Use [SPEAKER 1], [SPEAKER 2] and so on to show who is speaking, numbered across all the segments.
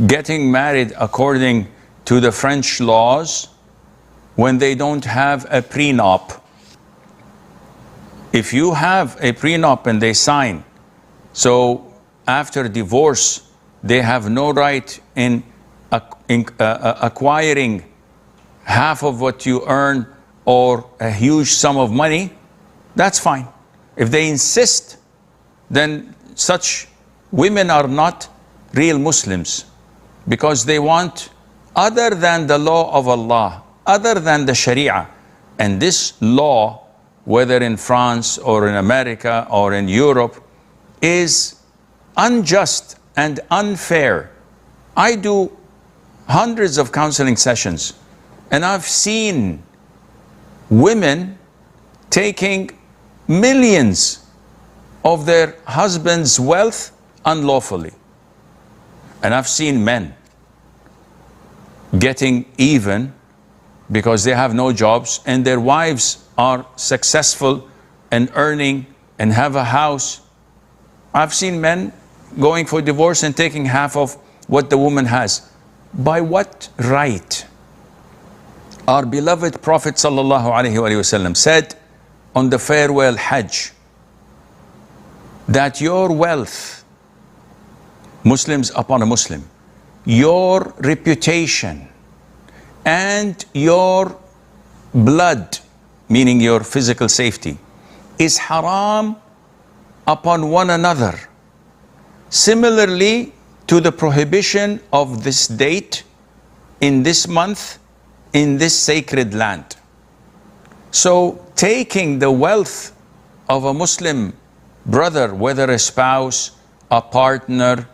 [SPEAKER 1] getting married according to the French laws when they don't have a prenup. If you have a prenup and they sign, so after divorce, they have no right in acquiring half of what you earn or a huge sum of money, that's fine. If they insist, then such women are not real Muslims, because they want other than the law of Allah, other than the Sharia. And this law, whether in France or in America or in Europe, is unjust and unfair. I do hundreds of counseling sessions, and I've seen women taking millions of their husband's wealth unlawfully. And I've seen men getting even because they have no jobs and their wives are successful and earning and have a house. I've seen men going for divorce and taking half of what the woman has. By what right? Our beloved Prophet ﷺ said on the farewell Hajj that your wealth, Muslims upon a Muslim, your reputation and your blood, meaning your physical safety, is haram upon one another. Similarly to the prohibition of this date, in this month, in this sacred land. So taking the wealth of a Muslim brother, whether a spouse, a partner,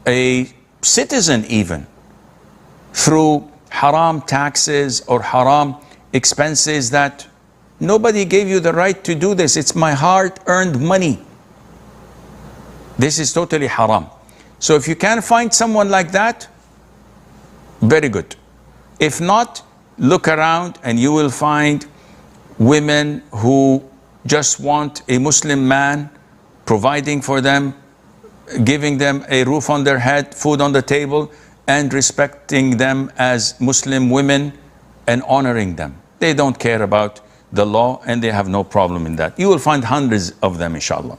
[SPEAKER 1] a citizen even, through haram taxes or haram expenses that nobody gave you the right to do this. It's my hard-earned money. This is totally haram. So if you can find someone like that, very good. If not, look around and you will find women who just want a Muslim man providing for them, giving them a roof on their head, food on the table, and respecting them as Muslim women and honoring them. They don't care about the law and they have no problem in that. You will find hundreds of them, inshallah.